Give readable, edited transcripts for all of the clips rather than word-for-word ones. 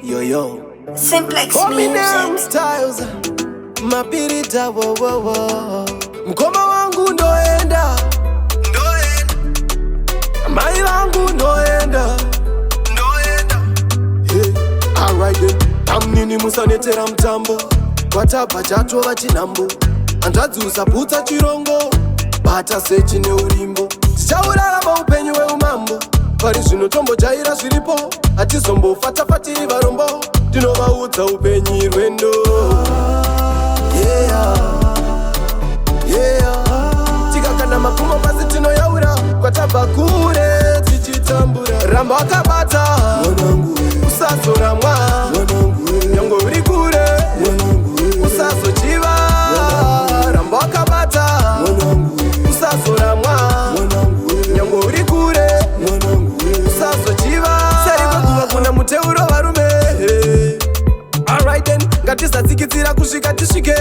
Yo yo Simplex Eminem Music. Styles Mapirita wo wo wo Mkoma wangu ndoenda Mai wangu ndoenda Hey, alright then Amnini musanetera mtambo Watapa chato vachinambo Andadzusa putsa chirongo Bata sechi neurimbo Tichaurarama upenyu weumambo Pari zvino tombojaira zviripo Hatizombofatiri varombo Tinovaudza upenyu rwendo Yeah, yeah Tikakanda makumo pasi tinoyaura Kwatabva kure tichitambura Ramba wakabata Usazoramwa Nyangwe uri kure Usazochiva Ramba wakabata Usazoramwa Nyangwe uri kure Usazochiva Seri kweguva kuna muteuro varume Alright then Ngatisatsikidzira kusvika tisvike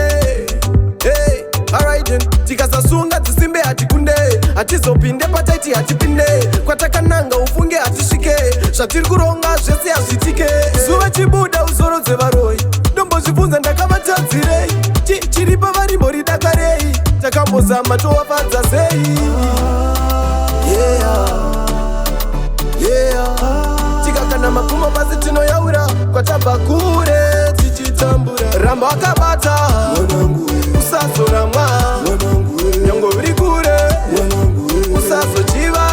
Hey, alright then Tikasasunga dzisimbe hatikunde Hatizopinde pataiti hatipinde Kwatakananga ufunge hatisvike Zvatiri kuronga zvese hazvitike Zuva chibuda uzorodze varoi Ndombozvibvunza ndakavatadzirei Chiripo varimbori dakarei Takambozama tovafadza sei Yeah, yeah Tikakanda makumo pasi tinoyaura Kwatabva kure tichitambura Ramba wakabata Usazoramwa Nyangwe uri kure Usazochiva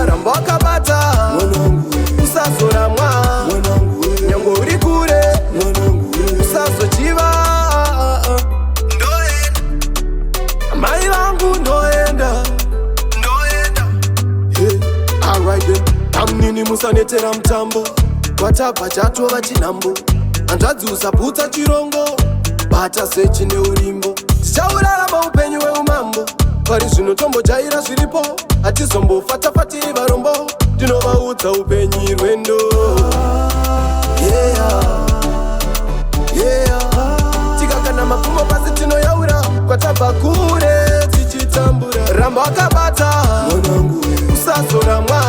Ramba wakabata Usazoramwa Nyangwe uri kure Usazochiva Mai vangu ndoenda Hey, alright then Amnini musanetera mtambo Watabva chato vachinambo Andadzusa putsa chirongo Bata sechi neurimbo Tichaurarama upenyu weumambo Pari zvino tombojaira zviripo Hatizombofatiri varombo Tinovaudza upenyu rwendo Yeah, yeah Tikakanda makumo pasi tinoyaura Kwatabva kure tichitambura Ramba wakabata Usazoramwa